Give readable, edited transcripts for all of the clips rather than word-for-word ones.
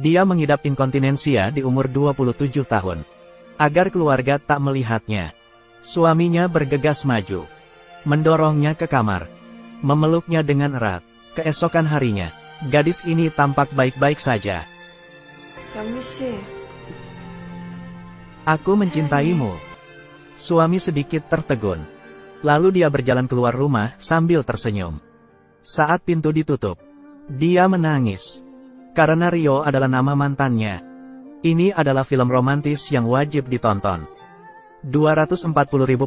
Dia mengidap inkontinensia di umur 27 tahun. Agar keluarga tak melihatnya, suaminya bergegas maju, mendorongnya ke kamar, memeluknya dengan erat. Keesokan harinya, gadis ini tampak baik-baik saja. Aku mencintaimu. Suami sedikit tertegun. Lalu dia berjalan keluar rumah sambil tersenyum. Saat pintu ditutup, dia menangis. Karena Rio adalah nama mantannya. Ini adalah film romantis yang wajib ditonton. 240.000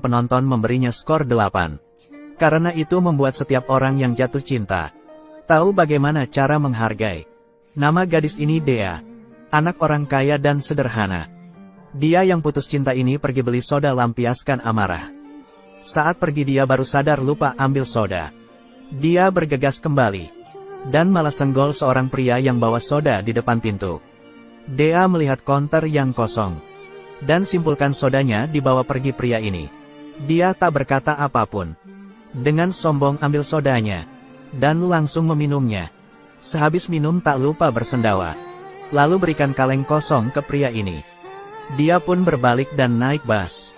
penonton memberinya skor 8. Karena itu membuat setiap orang yang jatuh cinta tahu bagaimana cara menghargai. Nama gadis ini Dea. Anak orang kaya dan sederhana. Dia yang putus cinta ini pergi beli soda lampiaskan amarah. Saat pergi dia baru sadar lupa ambil soda. Dia bergegas kembali. Dan malah senggol seorang pria yang bawa soda di depan pintu. Dea melihat konter yang kosong. Dan simpulkan sodanya dibawa pergi pria ini. Dia tak berkata apapun. Dengan sombong ambil sodanya. Dan langsung meminumnya. Sehabis minum tak lupa bersendawa. Lalu berikan kaleng kosong ke pria ini. Dia pun berbalik dan naik bus.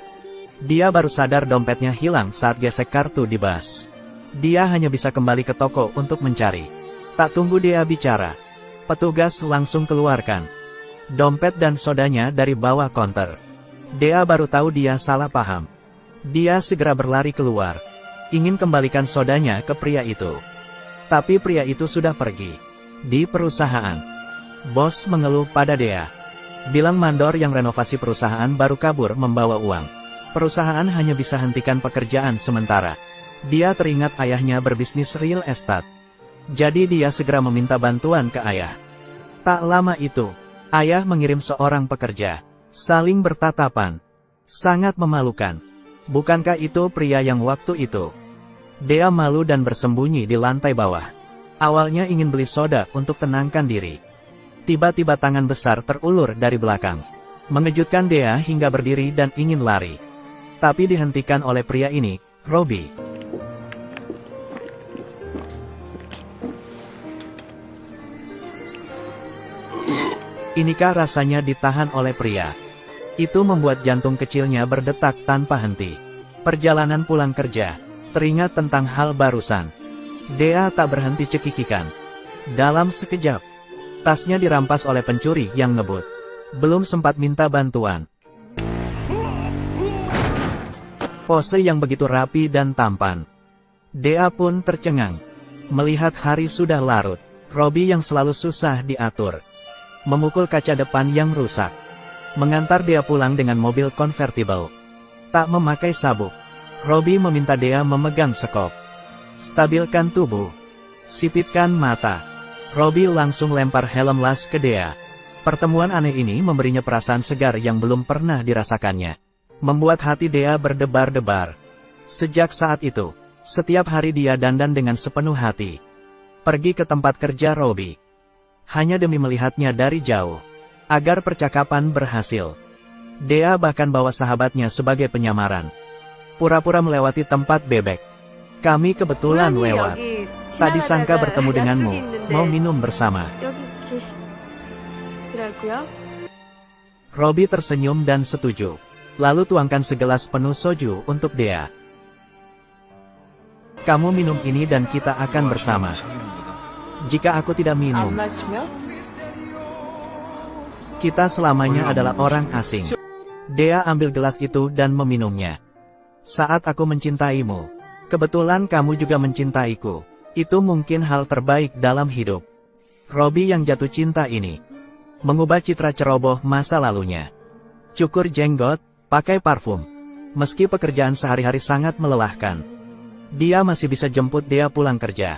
Dia baru sadar dompetnya hilang saat gesek kartu di bus. Dia hanya bisa kembali ke toko untuk mencari. Tak tunggu dia bicara. Petugas langsung keluarkan dompet dan sodanya dari bawah konter. Dea baru tahu dia salah paham. Dia segera berlari keluar. Ingin kembalikan sodanya ke pria itu. Tapi pria itu sudah pergi. Di perusahaan, bos mengeluh pada Dea. Bilang mandor yang renovasi perusahaan baru kabur membawa uang. Perusahaan hanya bisa hentikan pekerjaan sementara. Dia teringat ayahnya berbisnis real estate. Jadi dia segera meminta bantuan ke ayah. Tak lama itu, ayah mengirim seorang pekerja. Saling bertatapan. Sangat memalukan. Bukankah itu pria yang waktu itu? Dea malu dan bersembunyi di lantai bawah. Awalnya ingin beli soda untuk tenangkan diri. Tiba-tiba tangan besar terulur dari belakang. Mengejutkan Dea hingga berdiri dan ingin lari. Tapi dihentikan oleh pria ini, Robbie. Inikah rasanya ditahan oleh pria? Itu membuat jantung kecilnya berdetak tanpa henti. Perjalanan pulang kerja, teringat tentang hal barusan. Dea tak berhenti cekikikan. Dalam sekejap, tasnya dirampas oleh pencuri yang ngebut. Belum sempat minta bantuan. Pose yang begitu rapi dan tampan. Dea pun tercengang. Melihat hari sudah larut. Robbie yang selalu susah diatur. Memukul kaca depan yang rusak. Mengantar Dea pulang dengan mobil convertible. Tak memakai sabuk. Robbie meminta Dea memegang sekop. Stabilkan tubuh. Sipitkan mata. Robbie langsung lempar helm las ke Dea. Pertemuan aneh ini memberinya perasaan segar yang belum pernah dirasakannya. Membuat hati Dea berdebar-debar. Sejak saat itu, setiap hari dia dandan dengan sepenuh hati. Pergi ke tempat kerja Robbie. Hanya demi melihatnya dari jauh. Agar percakapan berhasil. Dea bahkan bawa sahabatnya sebagai penyamaran. Pura-pura melewati tempat bebek. Kami kebetulan lewat. Tadi sangka bertemu denganmu, mau minum bersama. Robbie tersenyum dan setuju. Lalu tuangkan segelas penuh soju untuk Dea. Kamu minum ini dan kita akan bersama. Jika aku tidak minum, kita selamanya adalah orang asing. Dea ambil gelas itu dan meminumnya. Saat aku mencintaimu, kebetulan kamu juga mencintaiku. Itu mungkin hal terbaik dalam hidup. Robbie yang jatuh cinta ini mengubah citra ceroboh masa lalunya. Cukur jenggot, pakai parfum. Meski pekerjaan sehari-hari sangat melelahkan, dia masih bisa jemput Dea pulang kerja.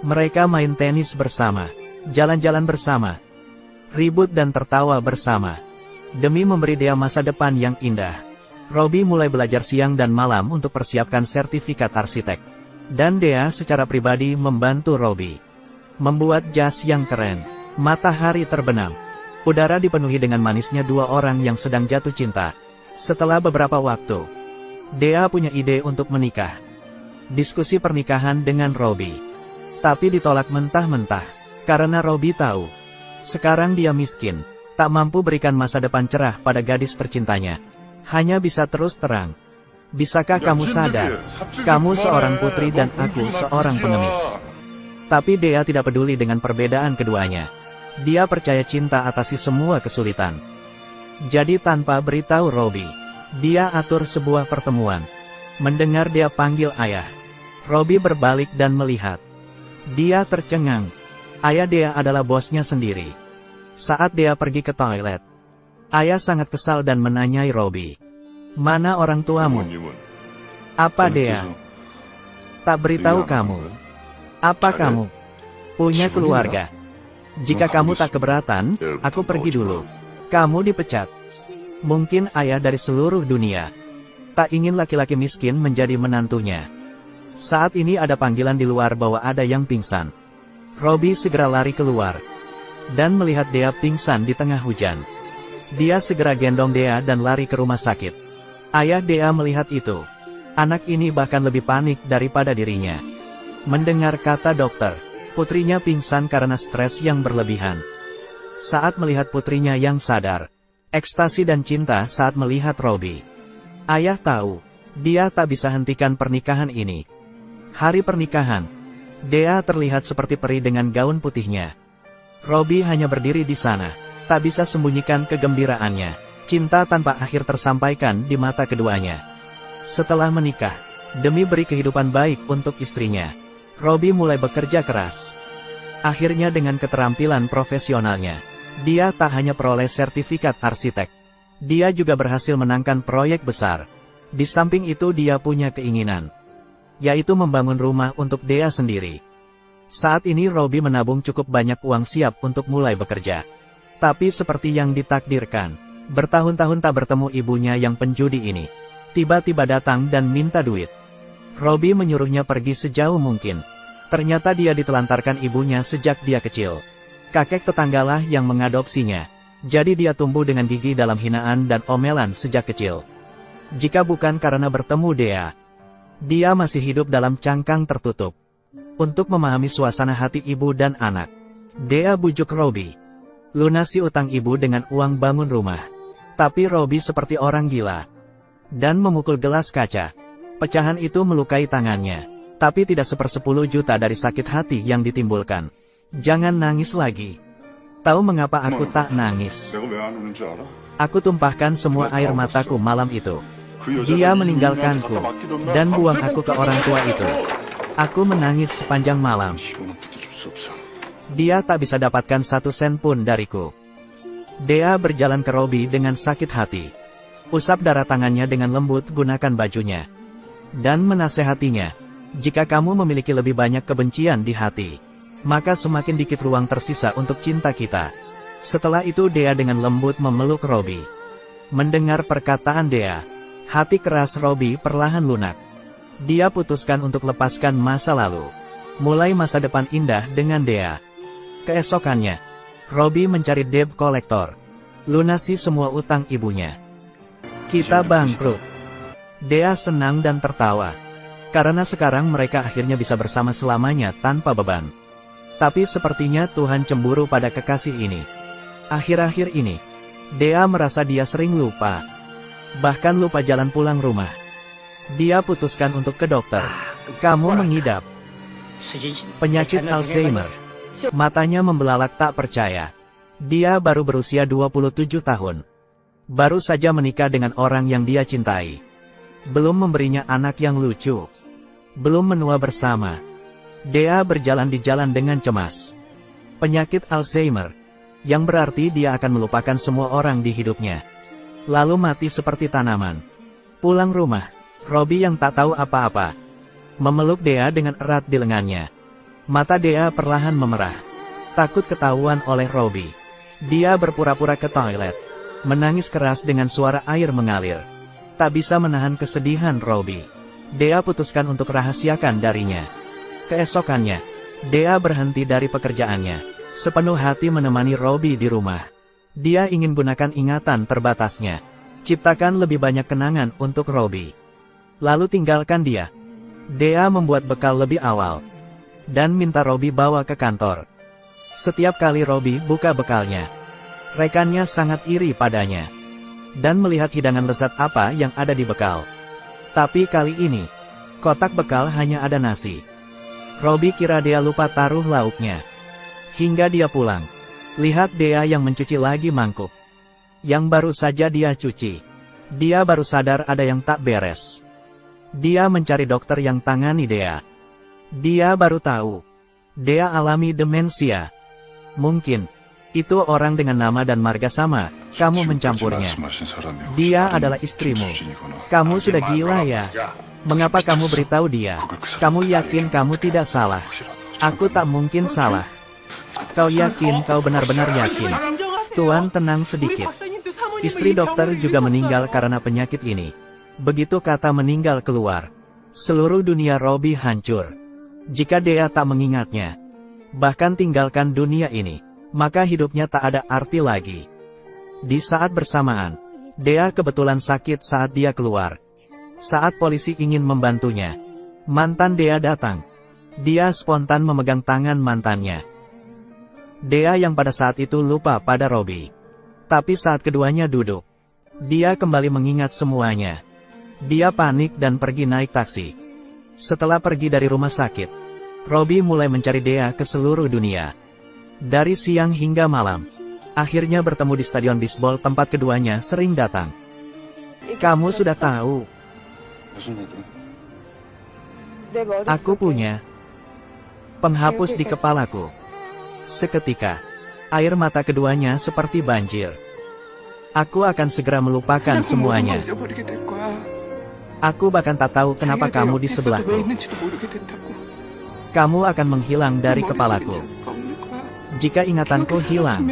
Mereka main tenis bersama, jalan-jalan bersama, ribut dan tertawa bersama. Demi memberi Dea masa depan yang indah, Robbie mulai belajar siang dan malam untuk persiapkan sertifikat arsitek. Dan Dea secara pribadi membantu Robbie membuat jas yang keren. Matahari terbenam. Udara dipenuhi dengan manisnya dua orang yang sedang jatuh cinta. Setelah beberapa waktu, Dea punya ide untuk menikah. Diskusi pernikahan dengan Robbie. Tapi ditolak mentah-mentah. Karena Robbie tahu, Sekarang dia miskin, tak mampu berikan masa depan cerah pada gadis tercintanya. Hanya bisa terus terang. Bisakah kamu sadar? Kamu seorang putri dan aku seorang pengemis. Tapi Dea tidak peduli dengan perbedaan keduanya. Dia percaya cinta atasi semua kesulitan. Jadi tanpa beritahu Robbie, dia atur sebuah pertemuan. Mendengar dia panggil ayah, Robbie berbalik dan melihat. Dia tercengang. Ayah Dea adalah bosnya sendiri. Saat Dea pergi ke toilet, ayah sangat kesal dan menanyai Robbie. Mana orang tuamu? Apa Dea? Tak beritahu kamu. Apa kamu? Punya keluarga. Jika kamu tak keberatan, aku pergi dulu. Kamu dipecat. Mungkin ayah dari seluruh dunia tak ingin laki-laki miskin menjadi menantunya. Saat ini ada panggilan di luar bahwa ada yang pingsan. Robbie segera lari keluar dan melihat Dea pingsan di tengah hujan. Dia segera gendong Dea dan lari ke rumah sakit. Ayah Dea melihat itu. Anak ini bahkan lebih panik daripada dirinya. Mendengar kata dokter, putrinya pingsan karena stres yang berlebihan. Saat melihat putrinya yang sadar, ekstasi dan cinta saat melihat Robbie. Ayah tahu, dia tak bisa hentikan pernikahan ini. Hari pernikahan, Dea terlihat seperti peri dengan gaun putihnya. Robbie hanya berdiri di sana, tak bisa sembunyikan kegembiraannya. Cinta tanpa akhir tersampaikan di mata keduanya. Setelah menikah, demi beri kehidupan baik untuk istrinya, Robbie mulai bekerja keras. Akhirnya dengan keterampilan profesionalnya, dia tak hanya peroleh sertifikat arsitek. Dia juga berhasil menangkan proyek besar. Di samping itu dia punya keinginan, yaitu membangun rumah untuk Dea sendiri. Saat ini Robbie menabung cukup banyak uang siap untuk mulai bekerja. Tapi seperti yang ditakdirkan, bertahun-tahun tak bertemu ibunya yang penjudi ini. Tiba-tiba datang dan minta duit. Robbie menyuruhnya pergi sejauh mungkin. Ternyata dia ditelantarkan ibunya sejak dia kecil. Kakek tetanggalah yang mengadopsinya. Jadi dia tumbuh dengan gigi dalam hinaan dan omelan sejak kecil. Jika bukan karena bertemu Dea, dia masih hidup dalam cangkang tertutup. Untuk memahami suasana hati ibu dan anak, Dea bujuk Robbie. Lunasi utang ibu dengan uang bangun rumah. Tapi Robbie seperti orang gila. Dan memukul gelas kaca. Pecahan itu melukai tangannya. Tapi tidak 1/10 juta dari sakit hati yang ditimbulkan. Jangan nangis lagi. Tahu mengapa aku tak nangis? Aku tumpahkan semua air mataku malam itu. Dia meninggalkanku, dan buang aku ke orang tua itu. Aku menangis sepanjang malam. Dia tak bisa dapatkan 1 sen pun dariku. Dea berjalan ke Robbie dengan sakit hati. Usap darah tangannya dengan lembut gunakan bajunya. Dan menasehatinya, jika kamu memiliki lebih banyak kebencian di hati, maka semakin dikit ruang tersisa untuk cinta kita. Setelah itu Dea dengan lembut memeluk Robbie. Mendengar perkataan Dea, hati keras Robbie perlahan lunak. Dia putuskan untuk lepaskan masa lalu. Mulai masa depan indah dengan Dea. Keesokannya, Robbie mencari debt collector. Lunasi semua utang ibunya. Kita bangkrut. Dea senang dan tertawa. Karena sekarang mereka akhirnya bisa bersama selamanya tanpa beban. Tapi sepertinya Tuhan cemburu pada kekasih ini. Akhir-akhir ini, Dea merasa dia sering lupa. Bahkan lupa jalan pulang rumah. Dia putuskan untuk ke dokter. Kamu mengidap penyakit Alzheimer. Matanya membelalak tak percaya. Dia baru berusia 27 tahun. Baru saja menikah dengan orang yang dia cintai. Belum memberinya anak yang lucu. Belum menua bersama. Dea berjalan di jalan dengan cemas. Penyakit Alzheimer, yang berarti dia akan melupakan semua orang di hidupnya. Lalu mati seperti tanaman. Pulang rumah, Robbie yang tak tahu apa-apa memeluk Dea dengan erat di lengannya. Mata Dea perlahan memerah. Takut ketahuan oleh Robbie, dia berpura-pura ke toilet. Menangis keras dengan suara air mengalir. Tak bisa menahan kesedihan Robbie. Dea putuskan untuk rahasiakan darinya. Keesokannya, Dea berhenti dari pekerjaannya. Sepenuh hati menemani Robbie di rumah. Dia ingin gunakan ingatan terbatasnya. Ciptakan lebih banyak kenangan untuk Robbie. Lalu tinggalkan dia. Dea membuat bekal lebih awal. Dan minta Robbie bawa ke kantor. Setiap kali Robbie buka bekalnya, rekannya sangat iri padanya. Dan melihat hidangan lezat apa yang ada di bekal. Tapi kali ini, kotak bekal hanya ada nasi. Robbie kira Dea lupa taruh lauknya. Hingga dia pulang. Lihat Dea yang mencuci lagi mangkuk yang baru saja dia cuci. Dia baru sadar ada yang tak beres. Dia mencari dokter yang tangani Dea. Dia baru tahu Dea alami demensia. Mungkin itu orang dengan nama dan marga sama. Kamu mencampurnya. Dia adalah istrimu. Kamu sudah gila ya? Mengapa kamu beritahu dia? Kamu yakin kamu tidak salah? Aku tak mungkin salah. Kau yakin, kau benar-benar yakin? Tuan tenang sedikit. Istri dokter juga meninggal karena penyakit ini. Begitu kata meninggal keluar, seluruh dunia Robbie hancur. Jika Dea tak mengingatnya, bahkan tinggalkan dunia ini, maka hidupnya tak ada arti lagi. Di saat bersamaan, Dea kebetulan sakit saat dia keluar. Saat polisi ingin membantunya, mantan Dea datang. Dia spontan memegang tangan mantannya. Dea yang pada saat itu lupa pada Robbie. Tapi saat keduanya duduk, dia kembali mengingat semuanya. Dia panik dan pergi naik taksi. Setelah pergi dari rumah sakit, Robbie mulai mencari Dea ke seluruh dunia. Dari siang hingga malam, akhirnya bertemu di stadion bisbol tempat keduanya sering datang. Kamu sudah tahu. Aku punya penghapus di kepalaku. Seketika, air mata keduanya seperti banjir. Aku akan segera melupakan semuanya. Aku bahkan tak tahu kenapa kamu di sebelahku. Kamu akan menghilang dari kepalaku. Jika ingatanku hilang,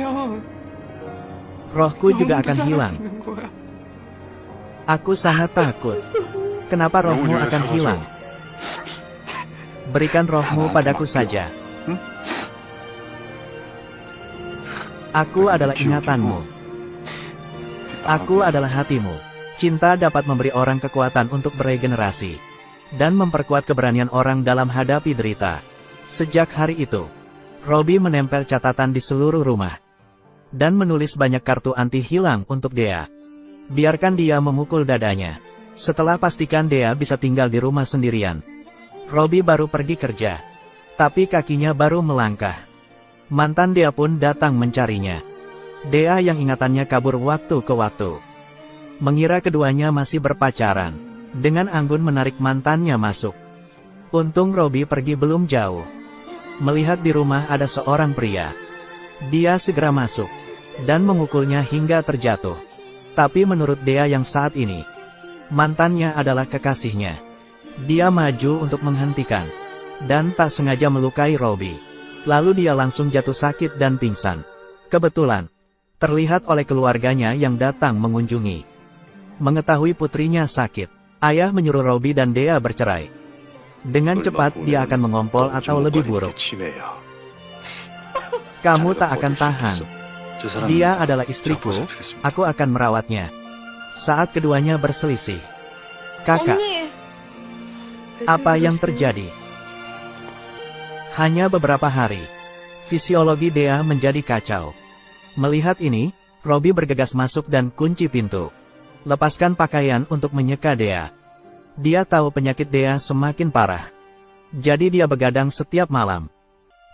rohku juga akan hilang. Aku sangat takut. Kenapa rohmu akan hilang? Berikan rohmu padaku saja. Aku adalah ingatanmu. Aku adalah hatimu. Cinta dapat memberi orang kekuatan untuk beregenerasi dan memperkuat keberanian orang dalam hadapi derita. Sejak hari itu, Robbie menempel catatan di seluruh rumah dan menulis banyak kartu anti hilang untuk Dea. Biarkan dia memukul dadanya. Setelah pastikan Dea bisa tinggal di rumah sendirian, Robbie baru pergi kerja. Tapi kakinya baru melangkah. Mantan Dea pun datang mencarinya. Dea yang ingatannya kabur waktu ke waktu, mengira keduanya masih berpacaran. Dengan anggun menarik mantannya masuk. Untung Robbie pergi belum jauh. Melihat di rumah ada seorang pria, dia segera masuk dan memukulnya hingga terjatuh. Tapi menurut Dea yang saat ini, mantannya adalah kekasihnya. Dia maju untuk menghentikan dan tak sengaja melukai Robbie. Lalu dia langsung jatuh sakit dan pingsan. Kebetulan, terlihat oleh keluarganya yang datang mengunjungi. Mengetahui putrinya sakit, ayah menyuruh Robbie dan Dea bercerai. Dengan cepat dia akan mengompol atau lebih buruk. Kamu tak akan tahan. Dia adalah istriku, aku akan merawatnya. Saat keduanya berselisih. Kakak, apa yang terjadi? Hanya beberapa hari, fisiologi Dea menjadi kacau. Melihat ini, Robbie bergegas masuk dan kunci pintu. Lepaskan pakaian untuk menyeka Dea. Dia tahu penyakit Dea semakin parah. Jadi dia begadang setiap malam.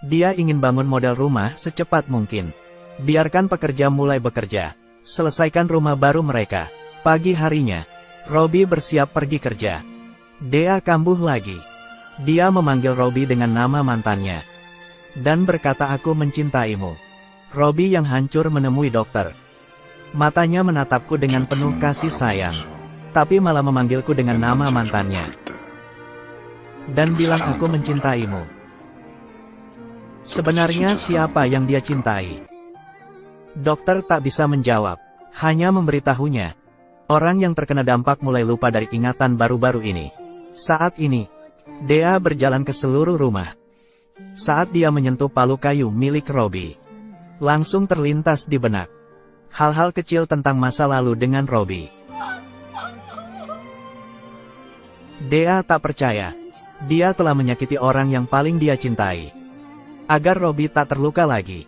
Dia ingin bangun model rumah secepat mungkin. Biarkan pekerja mulai bekerja. Selesaikan rumah baru mereka. Pagi harinya, Robbie bersiap pergi kerja. Dea kambuh lagi. Dia memanggil Robbie dengan nama mantannya. Dan berkata, aku mencintaimu. Robbie yang hancur menemui dokter. Matanya menatapku dengan penuh kasih sayang. Tapi malah memanggilku dengan nama mantannya. Dan bilang aku mencintaimu. Sebenarnya siapa yang dia cintai? Dokter tak bisa menjawab. Hanya memberitahunya. Orang yang terkena dampak mulai lupa dari ingatan baru-baru ini. Saat ini, Dea berjalan ke seluruh rumah. Saat dia menyentuh palu kayu milik Robbie, langsung terlintas di benak hal-hal kecil tentang masa lalu dengan Robbie. Dea tak percaya, dia telah menyakiti orang yang paling dia cintai. agar Robbie tak terluka lagi.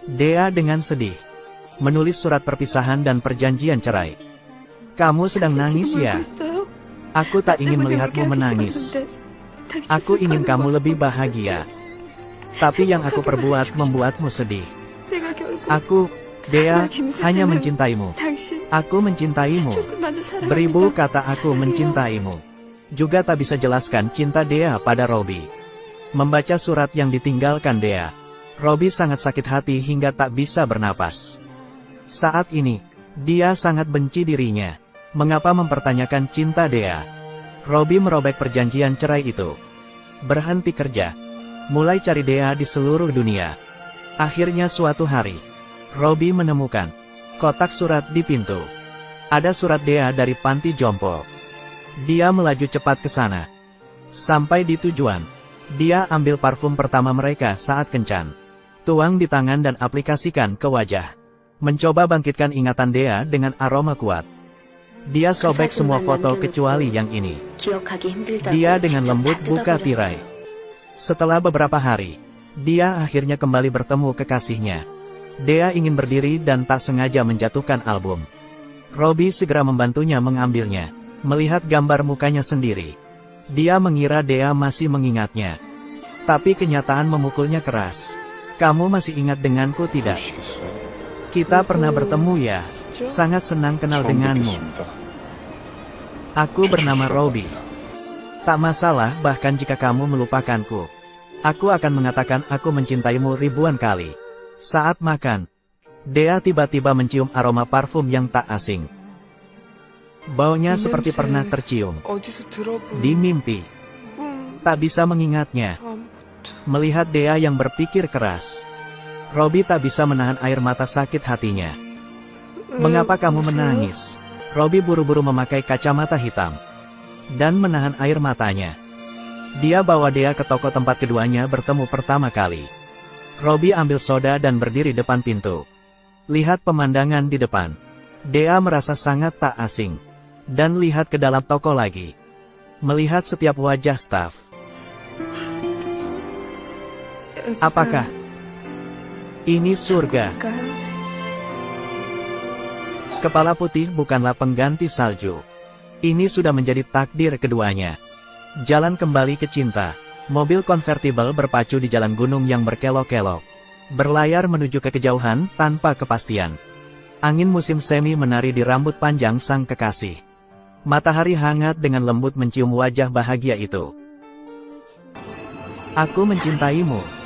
Dea dengan sedih menulis surat perpisahan dan perjanjian cerai. Kamu sedang nangis ya? Aku tak ingin melihatmu menangis. Aku ingin kamu lebih bahagia. Tapi yang aku perbuat membuatmu sedih. Aku, Dea, hanya mencintaimu. Aku mencintaimu. Beribu kata aku mencintaimu. Juga tak bisa jelaskan cinta Dea pada Robbie. Membaca surat yang ditinggalkan Dea, Robbie sangat sakit hati hingga tak bisa bernapas. Saat ini, dia sangat benci dirinya. Mengapa mempertanyakan cinta Dea? Robbie merobek perjanjian cerai itu. Berhenti kerja. Mulai cari Dea di seluruh dunia. Akhirnya suatu hari, Robbie menemukan kotak surat di pintu. Ada surat Dea dari panti jompo. Dia melaju cepat ke sana. Sampai di tujuan, dia ambil parfum pertama mereka saat kencan. Tuang di tangan dan aplikasikan ke wajah. Mencoba bangkitkan ingatan Dea dengan aroma kuat. Dia sobek semua foto kecuali yang ini. Dia dengan lembut buka tirai. Setelah beberapa hari, dia akhirnya kembali bertemu kekasihnya. Dea ingin berdiri dan tak sengaja menjatuhkan album. Robbie segera membantunya mengambilnya. Melihat gambar mukanya sendiri, dia mengira Dea masih mengingatnya. Tapi kenyataan memukulnya keras. Kamu masih ingat denganku tidak? Kita pernah bertemu ya? Sangat senang kenal denganmu. Aku bernama Robbie. Tak masalah bahkan jika kamu melupakanku. Aku akan mengatakan aku mencintaimu ribuan kali. Saat makan, Dea tiba-tiba mencium aroma parfum yang tak asing. Baunya seperti pernah tercium di mimpi. Tak bisa mengingatnya. Melihat Dea yang berpikir keras, Robbie tak bisa menahan air mata sakit hatinya. Mengapa kamu menangis? Robbie buru-buru memakai kacamata hitam dan menahan air matanya. Dia bawa Dea ke toko tempat keduanya bertemu pertama kali. Robbie ambil soda dan berdiri depan pintu. Lihat pemandangan di depan. Dea merasa sangat tak asing. Dan lihat ke dalam toko lagi. Melihat setiap wajah staf. Apakah ini surga? Kepala putih bukanlah pengganti salju. Ini sudah menjadi takdir keduanya. Jalan kembali ke cinta. Mobil konvertibel berpacu di jalan gunung yang berkelok-kelok. Berlayar menuju ke kejauhan tanpa kepastian. Angin musim semi menari di rambut panjang sang kekasih. Matahari hangat dengan lembut mencium wajah bahagia itu. Aku mencintaimu.